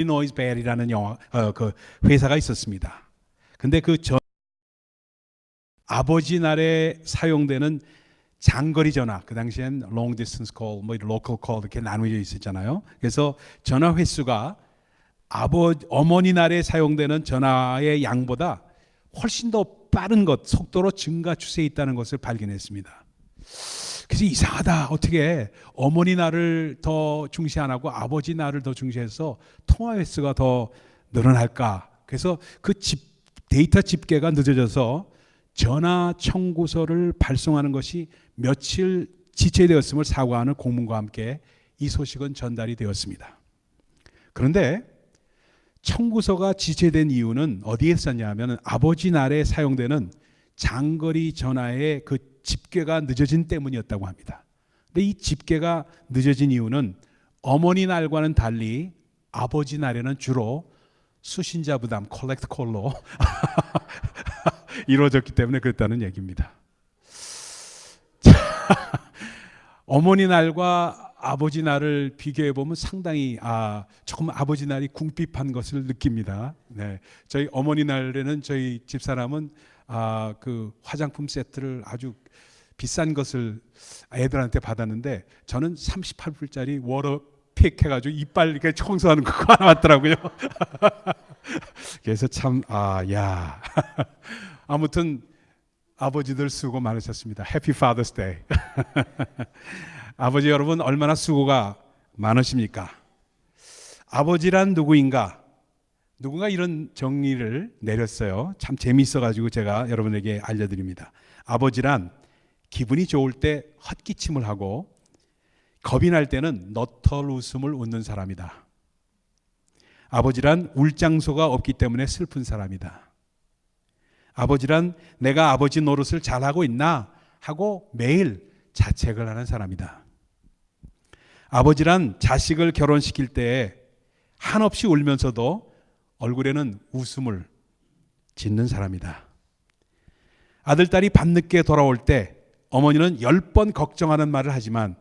Noise Bell이라는 그 회사가 있었습니다. 근데 아버지 날에 사용되는 장거리 전화, 그 당시엔 long distance call, 뭐 local call 이렇게 나누어져 있었잖아요. 그래서 전화 횟수가 어머니 날에 사용되는 전화의 양보다 훨씬 더 빠른 속도로 증가 추세에 있다는 것을 발견했습니다. 그래서 이상하다. 어떻게 어머니 날을 더 중시 안 하고 아버지 날을 더 중시해서 통화 횟수가 더 늘어날까? 그래서 데이터 집계가 늦어져서 전화 청구서를 발송하는 것이 며칠 지체되었음을 사과하는 공문과 함께 이 소식은 전달이 되었습니다. 그런데 청구서가 지체된 이유는 어디에 썼냐 하면 아버지 날에 사용되는 장거리 전화의 그 집계가 늦어진 때문이었다고 합니다. 근데 이 집계가 늦어진 이유는 어머니 날과는 달리 아버지 날에는 주로 수신자 부담, 컬렉트 콜로 이루어졌기 때문에 그랬다는 얘기입니다. 어머니 날과 아버지 날을 비교해 보면 상당히 조금 아버지 날이 궁핍한 것을 느낍니다. 네, 저희 어머니 날에는 저희 집사람은 그 화장품 세트를 아주 비싼 것을 애들한테 받았는데 저는 38불짜리 워터픽 해가지고 이빨 이렇게 청소하는 거 하나 왔더라고요. 그래서 참 아무튼 아버지들 수고 많으셨습니다. 해피 파더스 데이. 아버지 여러분 얼마나 수고가 많으십니까? 아버지란 누구인가? 누군가 이런 정의를 내렸어요. 참 재미있어가지고 제가 여러분에게 알려드립니다. 아버지란 기분이 좋을 때 헛기침을 하고 겁이 날 때는 너털 웃음을 웃는 사람이다. 아버지란 울 장소가 없기 때문에 슬픈 사람이다. 아버지란 내가 아버지 노릇을 잘하고 있나 하고 매일 자책을 하는 사람이다. 아버지란 자식을 결혼시킬 때 한없이 울면서도 얼굴에는 웃음을 짓는 사람이다. 아들, 딸이 밤늦게 돌아올 때 어머니는 10번 걱정하는 말을 하지만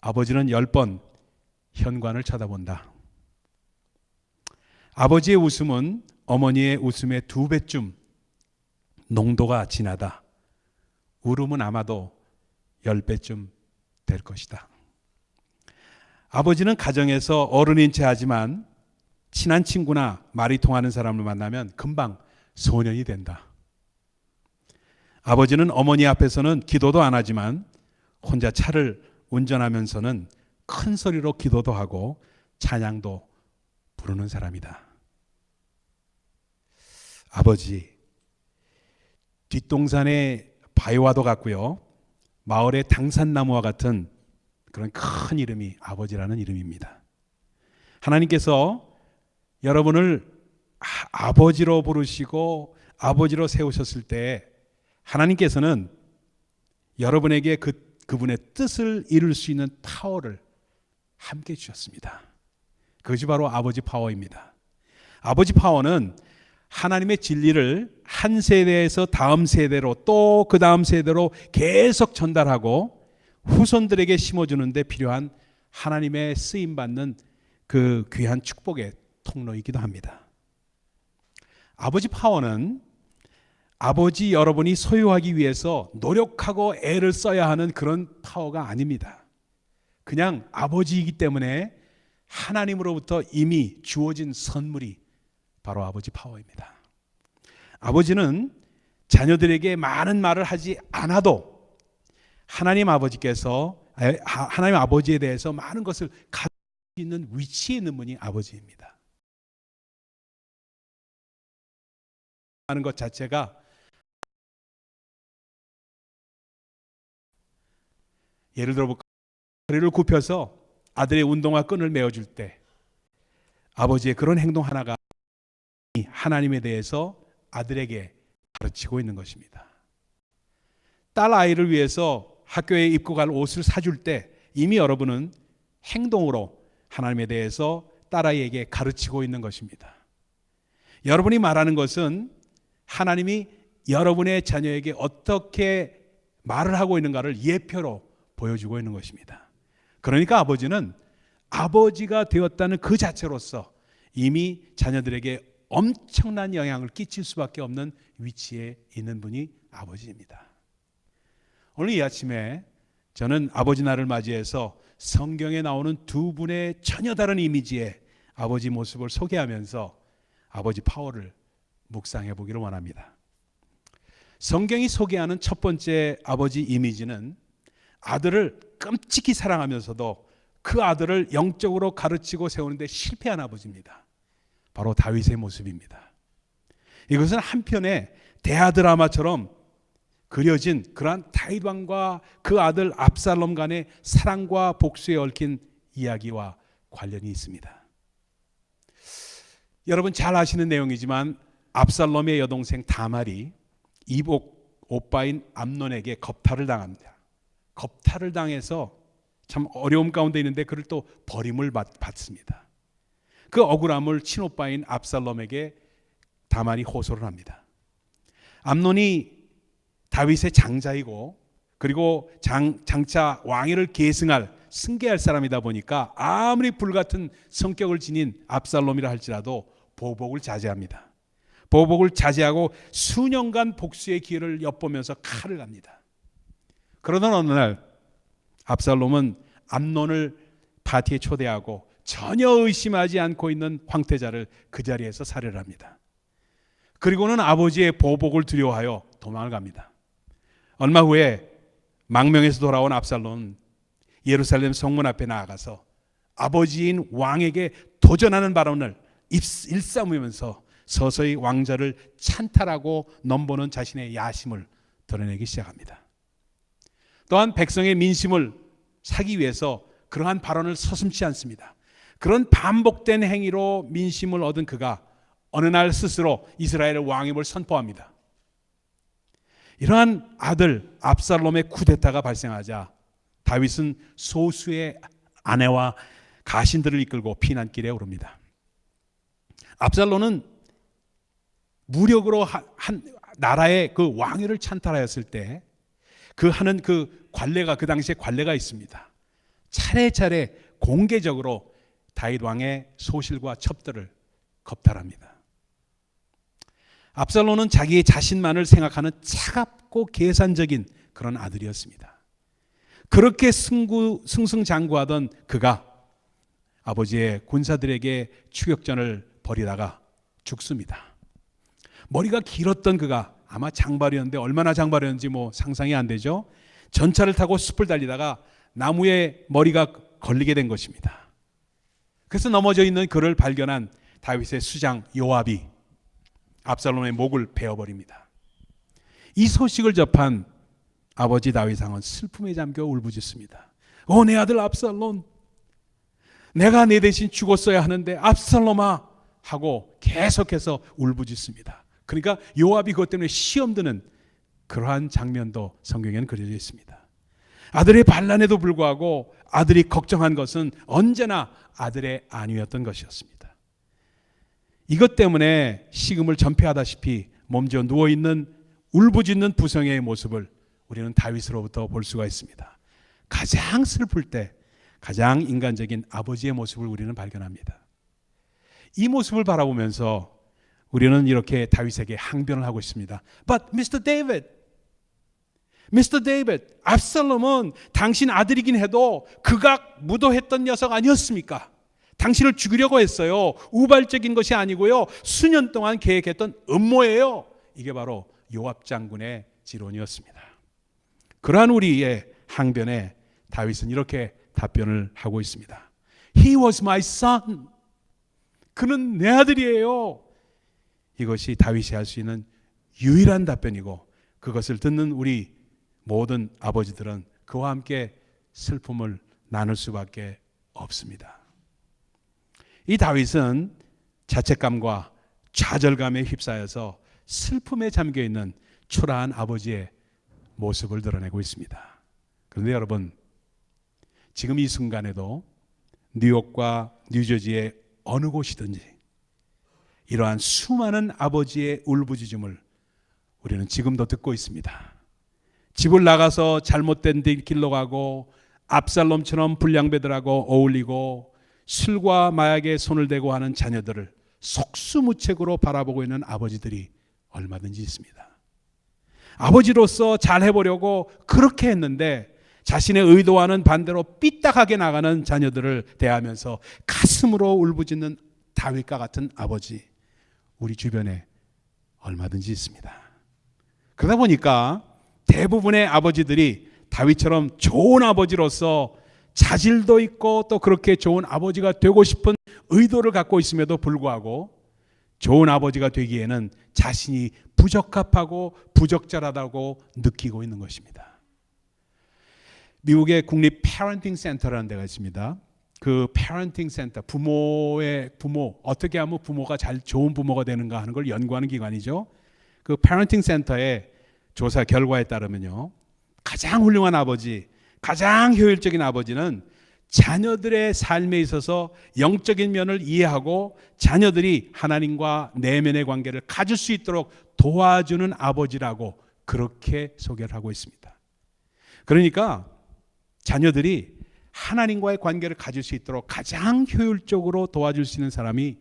아버지는 10번 현관을 쳐다본다. 아버지의 웃음은 어머니의 웃음의 2배쯤 농도가 진하다. 울음은 아마도 10배쯤 될 것이다. 아버지는 가정에서 어른인 체 하지만 친한 친구나 말이 통하는 사람을 만나면 금방 소년이 된다. 아버지는 어머니 앞에서는 기도도 안 하지만 혼자 차를 운전하면서는 큰 소리로 기도도 하고 찬양도 부르는 사람이다. 아버지, 뒷동산의 바위와도 같고요. 마을의 당산나무와 같은 그런 큰 이름이 아버지라는 이름입니다. 하나님께서 여러분을 아버지로 부르시고 아버지로 세우셨을 때 하나님께서는 여러분에게 그분의 뜻을 이룰 수 있는 파워를 함께 주셨습니다. 그것이 바로 아버지 파워입니다. 아버지 파워는 하나님의 진리를 한 세대에서 다음 세대로 또 그 다음 세대로 계속 전달하고 후손들에게 심어주는 데 필요한 하나님의 쓰임받는 그 귀한 축복의 통로이기도 합니다. 아버지 파워는 아버지 여러분이 소유하기 위해서 노력하고 애를 써야 하는 그런 파워가 아닙니다. 그냥 아버지이기 때문에 하나님으로부터 이미 주어진 선물이 바로 아버지 파워입니다. 아버지는 자녀들에게 많은 말을 하지 않아도 하나님 아버지에 대해서 많은 것을 가지고 있는 위치에 있는 분이 아버지입니다. 하는 것 자체가 예를 들어 허리를 굽혀서 아들의 운동화 끈을 메어줄 때 아버지의 그런 행동 하나가 하나님에 대해서 아들에게 가르치고 있는 것입니다. 딸 아이를 위해서 학교에 입고 갈 옷을 사줄 때 이미 여러분은 행동으로 하나님에 대해서 딸아이에게 가르치고 있는 것입니다. 여러분이 말하는 것은 하나님이 여러분의 자녀에게 어떻게 말을 하고 있는가를 예표로 보여주고 있는 것입니다. 그러니까 아버지는 아버지가 되었다는 그 자체로서 이미 자녀들에게 엄청난 영향을 끼칠 수밖에 없는 위치에 있는 분이 아버지입니다. 오늘 이 아침에 저는 아버지 날을 맞이해서 성경에 나오는 두 분의 전혀 다른 이미지의 아버지 모습을 소개하면서 아버지 파워를 묵상해 보기를 원합니다. 성경이 소개하는 첫 번째 아버지 이미지는 아들을 끔찍히 사랑하면서도 그 아들을 영적으로 가르치고 세우는데 실패한 아버지입니다. 바로 다윗의 모습입니다. 이것은 한편의 대하 드라마처럼 그려진 그러한 다윗 왕과 그 아들 압살롬 간의 사랑과 복수에 얽힌 이야기와 관련이 있습니다. 여러분 잘 아시는 내용이지만 압살롬의 여동생 다말이 이복 오빠인 암논에게 겁탈을 당합니다. 겁탈을 당해서 참 어려움 가운데 있는데 그를 또 버림을 받습니다. 그 억울함을 친오빠인 압살롬에게 다말이 호소를 합니다. 암논이 다윗의 장자이고 그리고 장차 왕위를 계승할 승계할 사람이다 보니까 아무리 불같은 성격을 지닌 압살롬이라 할지라도 보복을 자제합니다. 보복을 자제하고 수년간 복수의 기회를 엿보면서 칼을 갑니다. 그러던 어느 날 압살롬은 암논을 파티에 초대하고 전혀 의심하지 않고 있는 황태자를 그 자리에서 살해를 합니다. 그리고는 아버지의 보복을 두려워하여 도망을 갑니다. 얼마 후에 망명에서 돌아온 압살롬은 예루살렘 성문 앞에 나아가서 아버지인 왕에게 도전하는 발언을 일삼으면서 서서히 왕자를 찬탈하고 넘보는 자신의 야심을 드러내기 시작합니다. 또한 백성의 민심을 사기 위해서 그러한 발언을 서슴지 않습니다. 그런 반복된 행위로 민심을 얻은 그가 어느 날 스스로 이스라엘의 왕임을 선포합니다. 이러한 아들 압살롬의 쿠데타가 발생하자 다윗은 소수의 아내와 가신들을 이끌고 피난길에 오릅니다. 압살롬은 무력으로 한 나라의 그 왕위를 찬탈하였을 때 그 하는 그 관례가 그 당시에 관례가 있습니다. 차례차례 공개적으로 다윗 왕의 소실과 첩들을 겁탈합니다. 압살롬은 자기의 자신만을 생각하는 차갑고 계산적인 그런 아들이었습니다. 그렇게 승승장구하던 그가 아버지의 군사들에게 추격전을 벌이다가 죽습니다. 머리가 길었던 그가 아마 장발이었는데 얼마나 장발이었는지 상상이 안 되죠. 전차를 타고 숲을 달리다가 나무에 머리가 걸리게 된 것입니다. 그래서 넘어져 있는 그를 발견한 다윗의 수장 요압이 압살롬의 목을 베어버립니다. 이 소식을 접한 아버지 다윗 왕은 슬픔에 잠겨 울부짖습니다. 내 아들 압살롬, 내가 내 대신 죽었어야 하는데 압살롬아 하고 계속해서 울부짖습니다. 그러니까 요압이 그것 때문에 시험 드는 그러한 장면도 성경에는 그려져 있습니다. 아들의 반란에도 불구하고 아들이 걱정한 것은 언제나 아들의 안위였던 것이었습니다. 이것 때문에 식음을 전폐하다시피 몸져 누워있는 울부짖는 부성애의 모습을 우리는 다윗으로부터 볼 수가 있습니다. 가장 슬플 때 가장 인간적인 아버지의 모습을 우리는 발견합니다. 이 모습을 바라보면서 우리는 이렇게 다윗에게 항변을 하고 있습니다. But Mr. David, 압살롬은 당신 아들이긴 해도 극악 무도했던 녀석 아니었습니까? 당신을 죽이려고 했어요. 우발적인 것이 아니고요. 수년 동안 계획했던 음모예요. 이게 바로 요압 장군의 지론이었습니다. 그러한 우리의 항변에 다윗은 이렇게 답변을 하고 있습니다. He was my son. 그는 내 아들이에요. 이것이 다윗이 할 수 있는 유일한 답변이고 그것을 듣는 우리 모든 아버지들은 그와 함께 슬픔을 나눌 수밖에 없습니다. 이 다윗은 자책감과 좌절감에 휩싸여서 슬픔에 잠겨있는 초라한 아버지의 모습을 드러내고 있습니다. 그런데 여러분, 지금 이 순간에도 뉴욕과 뉴저지의 어느 곳이든지 이러한 수많은 아버지의 울부짖음을 우리는 지금도 듣고 있습니다. 집을 나가서 잘못된 길로 가고 압살롬처럼 불량배들하고 어울리고 술과 마약에 손을 대고 하는 자녀들을 속수무책으로 바라보고 있는 아버지들이 얼마든지 있습니다. 아버지로서 잘 해보려고 그렇게 했는데 자신의 의도와는 반대로 삐딱하게 나가는 자녀들을 대하면서 가슴으로 울부짖는 다윗과 같은 아버지, 우리 주변에 얼마든지 있습니다. 그러다 보니까 대부분의 아버지들이 다윗처럼 좋은 아버지로서 자질도 있고 또 그렇게 좋은 아버지가 되고 싶은 의도를 갖고 있음에도 불구하고 좋은 아버지가 되기에는 자신이 부적합하고 부적절하다고 느끼고 있는 것입니다. 미국의 국립 패런팅 센터라는 데가 있습니다. 그 패런팅 센터, 부모 어떻게 하면 부모가 좋은 부모가 되는가 하는 걸 연구하는 기관이죠. 그 패런팅 센터의 조사 결과에 따르면요, 가장 훌륭한 아버지, 가장 효율적인 아버지는 자녀들의 삶에 있어서 영적인 면을 이해하고 자녀들이 하나님과 내면의 관계를 가질 수 있도록 도와주는 아버지라고 그렇게 소개를 하고 있습니다. 그러니까 자녀들이 하나님과의 관계를 가질 수 있도록 가장 효율적으로 도와줄 수 있는 사람이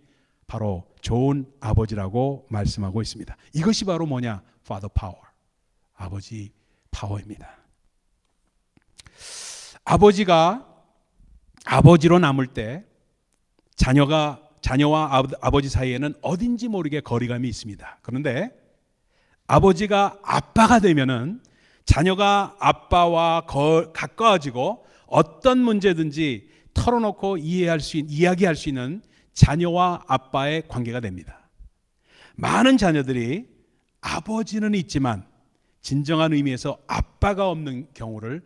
바로 좋은 아버지라고 말씀하고 있습니다. 이것이 바로 뭐냐? Father Power, 아버지 파워입니다. 아버지가 아버지로 남을 때 자녀와 아버지 사이에는 어딘지 모르게 거리감이 있습니다. 그런데 아버지가 아빠가 되면은 자녀가 아빠와 가까워지고 어떤 문제든지 털어놓고 이야기할 수 있는 자녀와 아빠의 관계가 됩니다. 많은 자녀들이 아버지는 있지만 진정한 의미에서 아빠가 없는 경우를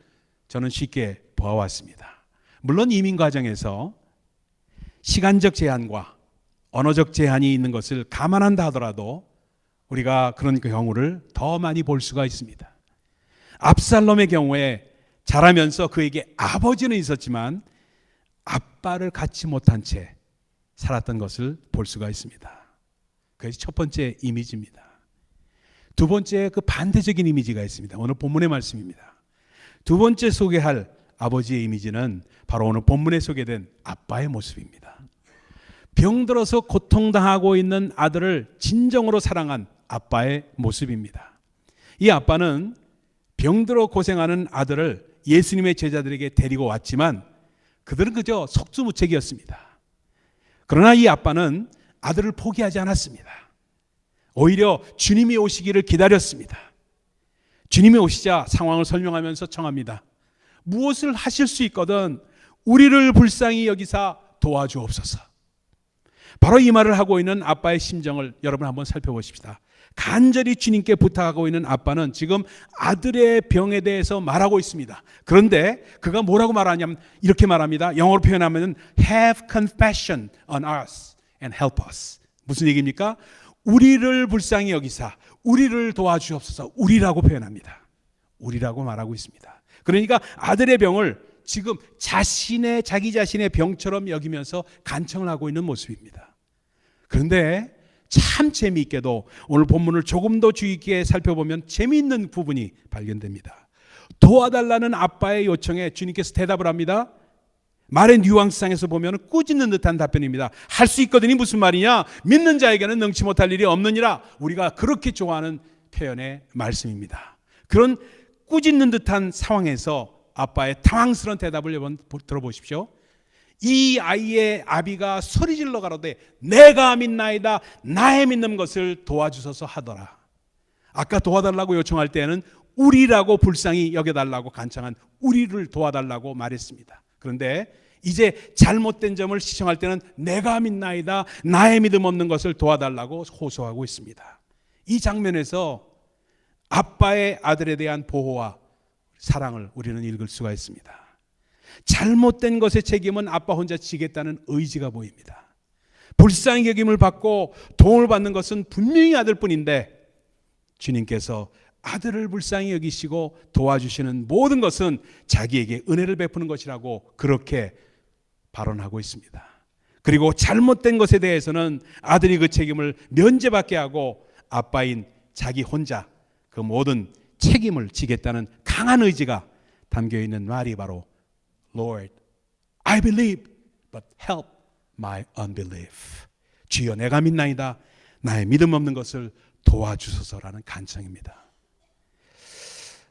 저는 쉽게 보아왔습니다. 물론 이민 과정에서 시간적 제한과 언어적 제한이 있는 것을 감안한다 하더라도 우리가 그런 경우를 더 많이 볼 수가 있습니다. 압살롬의 경우에 자라면서 그에게 아버지는 있었지만 아빠를 갖지 못한 채 살았던 것을 볼 수가 있습니다. 그것이 첫 번째 이미지입니다. 두 번째, 그 반대적인 이미지가 있습니다. 오늘 본문의 말씀입니다. 두 번째 소개할 아버지의 이미지는 바로 오늘 본문에 소개된 아빠의 모습입니다. 병들어서 고통당하고 있는 아들을 진정으로 사랑한 아빠의 모습입니다. 이 아빠는 병들어 고생하는 아들을 예수님의 제자들에게 데리고 왔지만 그들은 그저 속수무책이었습니다. 그러나 이 아빠는 아들을 포기하지 않았습니다. 오히려 주님이 오시기를 기다렸습니다. 주님이 오시자 상황을 설명하면서 청합니다. 무엇을 하실 수 있거든 우리를 불쌍히 여기사 도와주옵소서. 바로 이 말을 하고 있는 아빠의 심정을 여러분 한번 살펴보십시다. 간절히 주님께 부탁하고 있는 아빠는 지금 아들의 병에 대해서 말하고 있습니다. 그런데 그가 뭐라고 말하냐면 이렇게 말합니다. 영어로 표현하면 Have compassion on us and help us. 무슨 얘기입니까? 우리를 불쌍히 여기사 우리를 도와주옵소서. 우리라고 표현합니다. 우리라고 말하고 있습니다. 그러니까 아들의 병을 지금 자기 자신의 병처럼 여기면서 간청을 하고 있는 모습입니다. 그런데 참 재미있게도 오늘 본문을 조금 더 주의 깊게 살펴보면 재미있는 부분이 발견됩니다. 도와달라는 아빠의 요청에 주님께서 대답을 합니다. 말의 뉘앙스상에서 보면 꾸짖는 듯한 답변입니다. 할 수 있거든이 무슨 말이냐? 믿는 자에게는 능치 못할 일이 없느니라. 우리가 그렇게 좋아하는 표현의 말씀입니다. 그런 꾸짖는 듯한 상황에서 아빠의 당황스러운 대답을 한번 들어보십시오. 이 아이의 아비가 소리질러 가로되 내가 믿나이다 나의 믿는 것을 도와주소서 하더라. 아까 도와달라고 요청할 때는 우리라고 불쌍히 여겨달라고 간청한 우리를 도와달라고 말했습니다. 그런데 이제 잘못된 점을 시청할 때는 내가 믿나이다 나의 믿음 없는 것을 도와달라고 호소하고 있습니다. 이 장면에서 아빠의 아들에 대한 보호와 사랑을 우리는 읽을 수가 있습니다. 잘못된 것의 책임은 아빠 혼자 지겠다는 의지가 보입니다. 불쌍히 여김을 받고 도움을 받는 것은 분명히 아들뿐인데 주님께서 아들을 불쌍히 여기시고 도와주시는 모든 것은 자기에게 은혜를 베푸는 것이라고 그렇게 발언하고 있습니다. 그리고 잘못된 것에 대해서는 아들이 그 책임을 면제받게 하고 아빠인 자기 혼자 그 모든 책임을 지겠다는 강한 의지가 담겨있는 말이 바로 Lord, I believe, but help my unbelief. 주여 내가 믿나이다. 나의 믿음 없는 것을 도와주소서라는 간청입니다.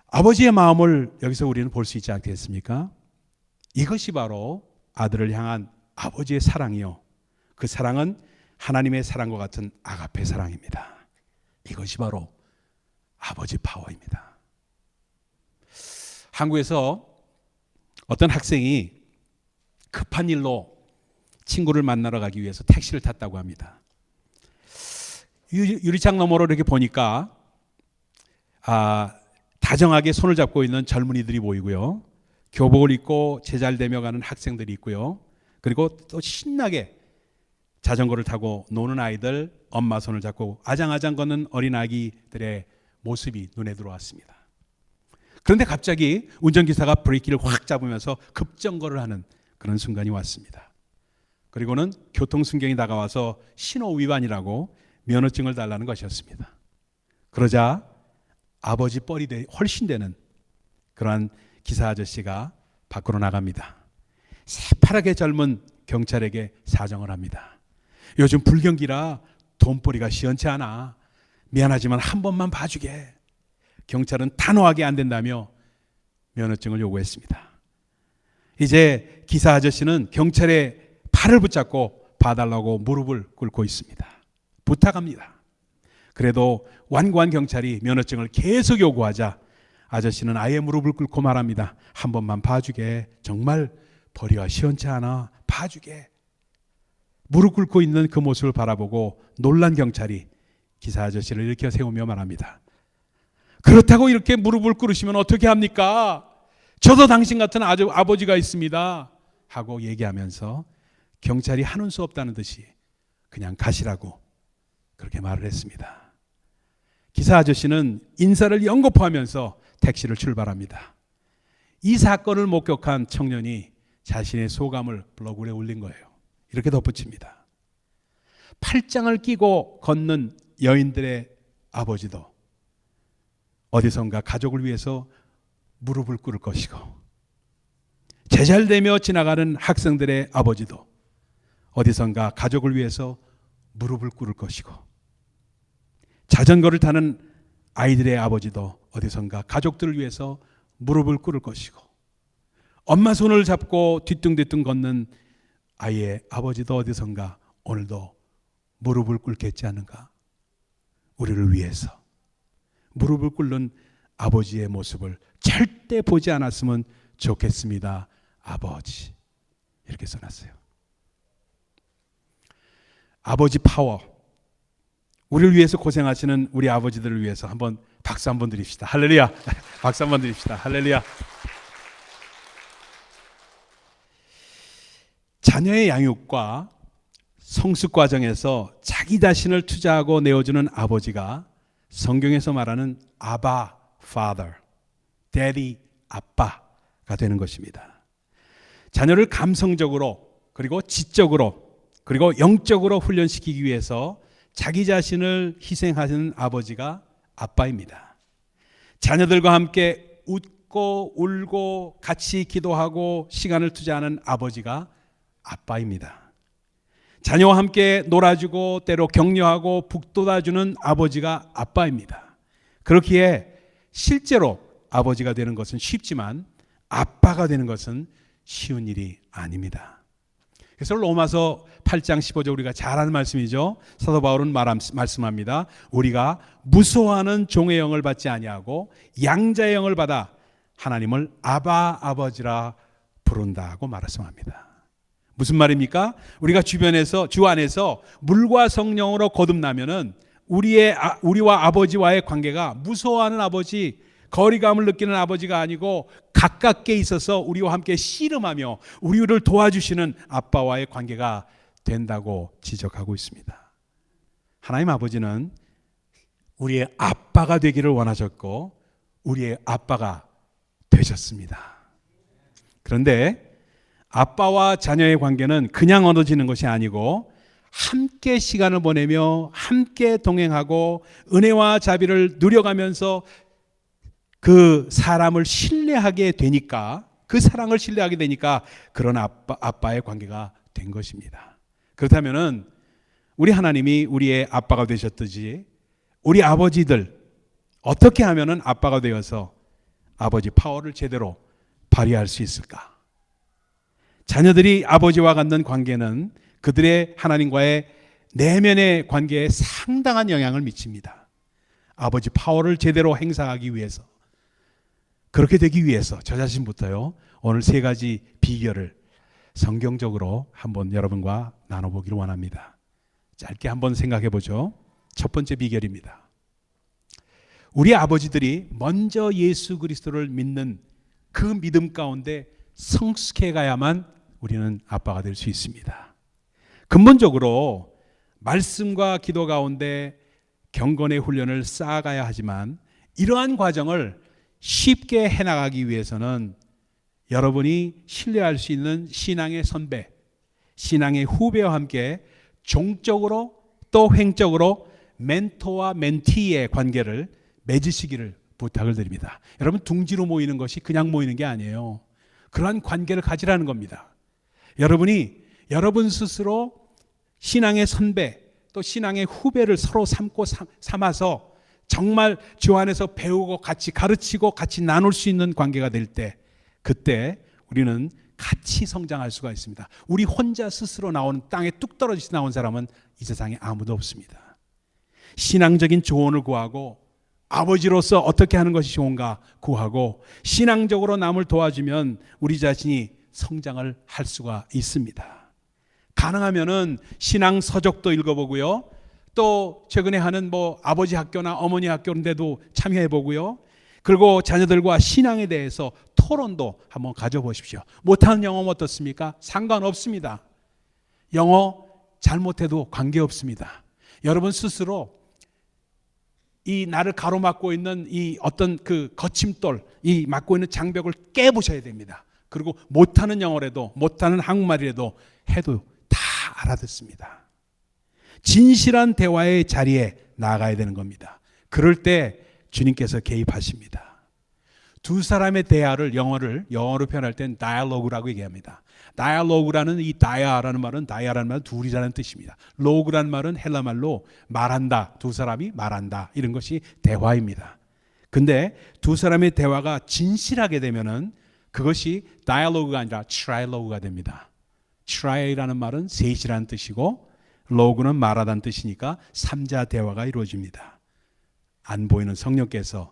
아버지의 마음을 여기서 우리는 볼 수 있지 않겠습니까? 이것이 바로 아들을 향한 아버지의 사랑이요. 그 사랑은 하나님의 사랑과 같은 아가페 사랑입니다. 이것이 바로 아버지 파워입니다. 한국에서 어떤 학생이 급한 일로 친구를 만나러 가기 위해서 택시를 탔다고 합니다. 유리창 너머로 이렇게 보니까 다정하게 손을 잡고 있는 젊은이들이 보이고요. 교복을 입고 제잘되며 가는 학생들이 있고요. 그리고 또 신나게 자전거를 타고 노는 아이들, 엄마 손을 잡고 아장아장 걷는 어린 아기들의 모습이 눈에 들어왔습니다. 그런데 갑자기 운전기사가 브레이크를 확 잡으면서 급정거를 하는 그런 순간이 왔습니다. 그리고는 교통순경이 다가와서 신호 위반이라고 면허증을 달라는 것이었습니다. 그러자 아버지 뻘이 훨씬 되는 그러한 기사 아저씨가 밖으로 나갑니다. 새파랗게 젊은 경찰에게 사정을 합니다. 요즘 불경기라 돈벌이가 시원치 않아. 미안하지만 한 번만 봐주게. 경찰은 단호하게 안 된다며 면허증을 요구했습니다. 이제 기사 아저씨는 경찰의 팔을 붙잡고 봐달라고 무릎을 꿇고 있습니다. 부탁합니다. 그래도 완고한 경찰이 면허증을 계속 요구하자 아저씨는 아예 무릎을 꿇고 말합니다. 한 번만 봐주게. 정말 벌이가 시원치 않아. 봐주게. 무릎 꿇고 있는 그 모습을 바라보고 놀란 경찰이 기사 아저씨를 일으켜 세우며 말합니다. 그렇다고 이렇게 무릎을 꿇으시면 어떻게 합니까? 저도 당신 같은 아버지가 있습니다. 하고 얘기하면서 경찰이 하는 수 없다는 듯이 그냥 가시라고 그렇게 말을 했습니다. 기사 아저씨는 인사를 연거푸하면서 택시를 출발합니다. 이 사건을 목격한 청년이 자신의 소감을 블로그에 올린 거예요. 이렇게 덧붙입니다. 팔짱을 끼고 걷는 여인들의 아버지도 어디선가 가족을 위해서 무릎을 꿇을 것이고, 제잘되며 지나가는 학생들의 아버지도 어디선가 가족을 위해서 무릎을 꿇을 것이고, 자전거를 타는 아이들의 아버지도 어디선가 가족들을 위해서 무릎을 꿇을 것이고, 엄마 손을 잡고 뒤뚱뒤뚱 걷는 아이의 아버지도 어디선가 오늘도 무릎을 꿇겠지 않은가? 우리를 위해서 무릎을 꿇는 아버지의 모습을 절대 보지 않았으면 좋겠습니다. 아버지. 이렇게 써놨어요. 아버지 파워. 우리를 위해서 고생하시는 우리 아버지들을 위해서 한번 박수 한번 드립시다. 할렐루야. 박수 한번 드립시다. 할렐루야. 자녀의 양육과 성숙 과정에서 자기 자신을 투자하고 내어주는 아버지가 성경에서 말하는 아바, father, daddy, 아빠가 되는 것입니다. 자녀를 감성적으로 그리고 지적으로 그리고 영적으로 훈련시키기 위해서 자기 자신을 희생하는 아버지가 아빠입니다. 자녀들과 함께 웃고 울고 같이 기도하고 시간을 투자하는 아버지가 아빠입니다. 자녀와 함께 놀아주고 때로 격려하고 북돋아주는 아버지가 아빠입니다. 그렇기에 실제로 아버지가 되는 것은 쉽지만 아빠가 되는 것은 쉬운 일이 아닙니다. 그래서 로마서 8장 15절 우리가 잘 아는 말씀이죠. 사도 바울은 말씀합니다. 우리가 무소하는 종의 영을 받지 아니하고 양자의 영을 받아 하나님을 아바 아버지라 부른다고 말씀합니다. 무슨 말입니까? 우리가 주변에서 주 안에서 물과 성령으로 거듭나면은 우리와 아버지와의 관계가 무서워하는 아버지, 거리감을 느끼는 아버지가 아니고 가깝게 있어서 우리와 함께 씨름하며 우리를 도와주시는 아빠와의 관계가 된다고 지적하고 있습니다. 하나님 아버지는 우리의 아빠가 되기를 원하셨고 우리의 아빠가 되셨습니다. 그런데 아빠와 자녀의 관계는 그냥 얻어지는 것이 아니고 함께 시간을 보내며 함께 동행하고 은혜와 자비를 누려가면서 그 사람을 신뢰하게 되니까, 그 사랑을 신뢰하게 되니까 그런 아빠의 관계가 된 것입니다. 그렇다면은 우리 하나님이 우리의 아빠가 되셨듯이 우리 아버지들 어떻게 하면은 아빠가 되어서 아버지 파워를 제대로 발휘할 수 있을까? 자녀들이 아버지와 갖는 관계는 그들의 하나님과의 내면의 관계에 상당한 영향을 미칩니다. 아버지 파워를 제대로 행사하기 위해서, 그렇게 되기 위해서 저 자신부터요, 오늘 세 가지 비결을 성경적으로 한번 여러분과 나눠보기를 원합니다. 짧게 한번 생각해 보죠. 첫 번째 비결입니다. 우리 아버지들이 먼저 예수 그리스도를 믿는 그 믿음 가운데 성숙해 가야만 우리는 아빠가 될 수 있습니다. 근본적으로 말씀과 기도 가운데 경건의 훈련을 쌓아가야 하지만 이러한 과정을 쉽게 해나가기 위해서는 여러분이 신뢰할 수 있는 신앙의 선배, 신앙의 후배와 함께 종적으로 또 횡적으로 멘토와 멘티의 관계를 맺으시기를 부탁을 드립니다. 여러분, 둥지로 모이는 것이 그냥 모이는 게 아니에요. 그러한 관계를 가지라는 겁니다. 여러분이 여러분 스스로 신앙의 선배 또 신앙의 후배를 서로 삼아서 정말 주 안에서 배우고 같이 가르치고 같이 나눌 수 있는 관계가 될 때, 그때 우리는 같이 성장할 수가 있습니다. 우리 혼자 스스로 나오는, 땅에 뚝 떨어져서 나온 사람은 이 세상에 아무도 없습니다. 신앙적인 조언을 구하고 아버지로서 어떻게 하는 것이 좋은가 구하고 신앙적으로 남을 도와주면 우리 자신이 성장을 할 수가 있습니다. 가능하면은 신앙 서적도 읽어보고요. 또 최근에 하는 아버지 학교나 어머니 학교인데도 참여해 보고요. 그리고 자녀들과 신앙에 대해서 토론도 한번 가져보십시오. 못하는 영어 어떻습니까? 상관없습니다. 영어 잘못해도 관계없습니다. 여러분 스스로 이 나를 가로막고 있는 이 어떤 그 거침돌, 이 막고 있는 장벽을 깨부셔야 됩니다. 그리고 못하는 영어라도, 못하는 한국말이라도 해도 다 알아듣습니다. 진실한 대화의 자리에 나가야 되는 겁니다. 그럴 때 주님께서 개입하십니다. 두 사람의 대화를 영어로 표현할 땐 다이얼로그라고 얘기합니다. 다이얼로그라는 이 다이아라는 말은 둘이라는 뜻입니다. 로그라는 말은 헬라 말로 말한다, 두 사람이 말한다, 이런 것이 대화입니다. 근데 두 사람의 대화가 진실하게 되면은 그것이 다이얼로그가 아니라 트라이로그가 됩니다. 트라이라는 말은 셋이라는 뜻이고 로그는 말하다는 뜻이니까 3자 대화가 이루어집니다. 안 보이는 성령께서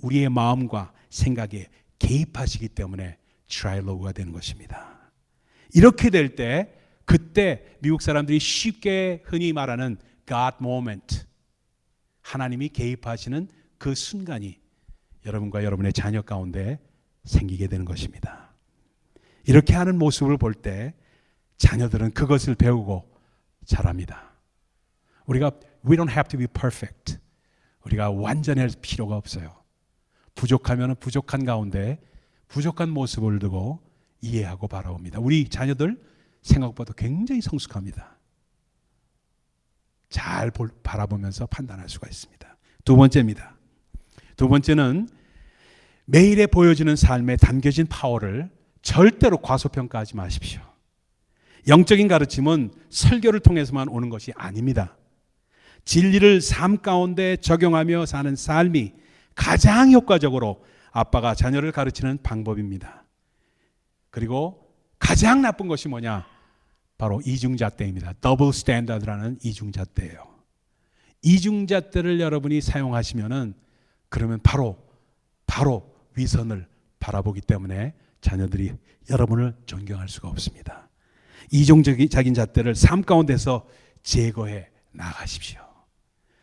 우리의 마음과 생각에 개입하시기 때문에 트라이로그가 되는 것입니다. 이렇게 될 때, 그때 미국 사람들이 쉽게 흔히 말하는 God moment, 하나님이 개입하시는 그 순간이 여러분과 여러분의 자녀 가운데 생기게 되는 것입니다. 이렇게 하는 모습을 볼 때 자녀들은 그것을 배우고 자랍니다. We don't have to be perfect. 우리가 완전할 필요가 없어요. 부족하면 부족한 가운데 부족한 모습을 두고 이해하고 바라봅니다. 우리 자녀들 생각보다 굉장히 성숙합니다. 잘 바라보면서 판단할 수가 있습니다. 두 번째입니다. 두 번째는 매일에 보여지는 삶에 담겨진 파워를 절대로 과소평가하지 마십시오. 영적인 가르침은 설교를 통해서만 오는 것이 아닙니다. 진리를 삶 가운데 적용하며 사는 삶이 가장 효과적으로 아빠가 자녀를 가르치는 방법입니다. 그리고 가장 나쁜 것이 뭐냐? 바로 이중잣대입니다. 더블 스탠다드라는 이중잣대예요. 이중잣대를 여러분이 사용하시면은 그러면 바로 위선을 바라보기 때문에 자녀들이 여러분을 존경할 수가 없습니다. 이중적인 잣대를 삶 가운데서 제거해 나가십시오.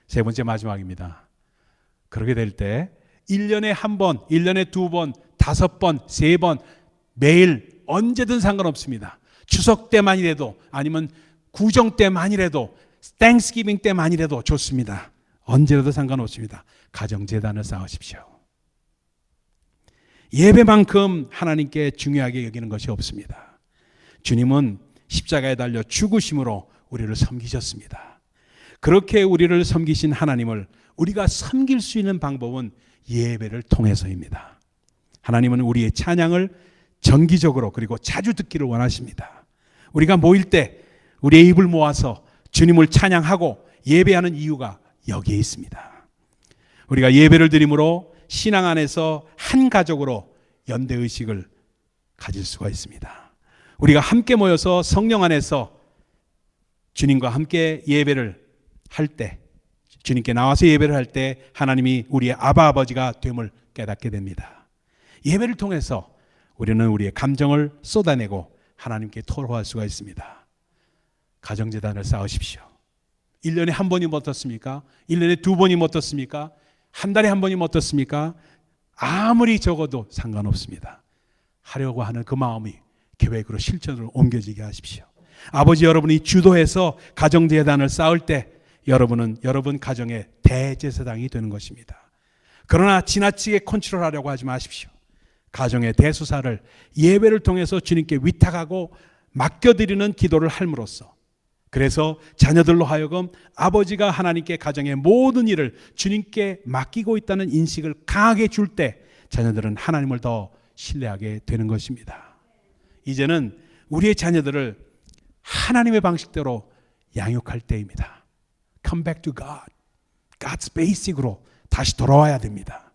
세 번째 마지막입니다. 그렇게 될 때 1년에 한 번, 1년에 두 번, 5번, 3번 매일 언제든 상관없습니다. 추석 때만이라도 아니면 구정 때만이라도 땡스기빙 때만이라도 좋습니다. 언제라도 상관없습니다. 가정재단을 쌓으십시오. 예배만큼 하나님께 중요하게 여기는 것이 없습니다. 주님은 십자가에 달려 죽으심으로 우리를 섬기셨습니다. 그렇게 우리를 섬기신 하나님을 우리가 섬길 수 있는 방법은 예배를 통해서입니다. 하나님은 우리의 찬양을 정기적으로 그리고 자주 듣기를 원하십니다. 우리가 모일 때 우리의 입을 모아서 주님을 찬양하고 예배하는 이유가 여기에 있습니다. 우리가 예배를 드림으로 신앙 안에서 한 가족으로 연대의식을 가질 수가 있습니다. 우리가 함께 모여서 성령 안에서 주님과 함께 예배를 할 때, 주님께 나와서 예배를 할 때 하나님이 우리의 아바 아버지가 됨을 깨닫게 됩니다. 예배를 통해서 우리는 우리의 감정을 쏟아내고 하나님께 토로할 수가 있습니다. 가정재단을 쌓으십시오. 1년에 한 번이면 어떻습니까? 1년에 두 번이면 어떻습니까? 한 달에 한 번이면 어떻습니까? 아무리 적어도 상관없습니다. 하려고 하는 그 마음이 계획으로 실천으로 옮겨지게 하십시오. 아버지, 여러분이 주도해서 가정재단을 쌓을 때 여러분은 여러분 가정의 대제사장이 되는 것입니다. 그러나 지나치게 컨트롤하려고 하지 마십시오. 가정의 대수사를 예배를 통해서 주님께 위탁하고 맡겨드리는 기도를 함으로써, 그래서 자녀들로 하여금 아버지가 하나님께 가정의 모든 일을 주님께 맡기고 있다는 인식을 강하게 줄 때 자녀들은 하나님을 더 신뢰하게 되는 것입니다. 이제는 우리의 자녀들을 하나님의 방식대로 양육할 때입니다. Come back to God. God's basic으로 다시 돌아와야 됩니다.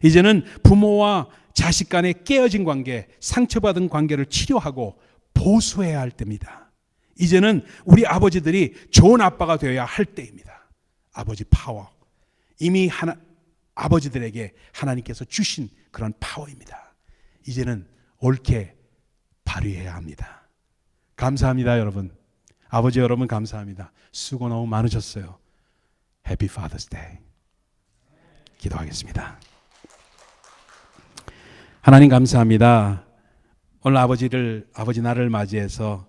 이제는 부모와 자식 간의 깨어진 관계, 상처받은 관계를 치료하고 보수해야 할 때입니다. 이제는 우리 아버지들이 좋은 아빠가 되어야 할 때입니다. 아버지 파워. 이미 아버지들에게 하나님께서 주신 그런 파워입니다. 이제는 옳게 발휘해야 합니다. 감사합니다, 여러분. 아버지 여러분 감사합니다. 수고 너무 많으셨어요. Happy Father's Day. 기도하겠습니다. 하나님 감사합니다. 오늘 아버지 날을 맞이해서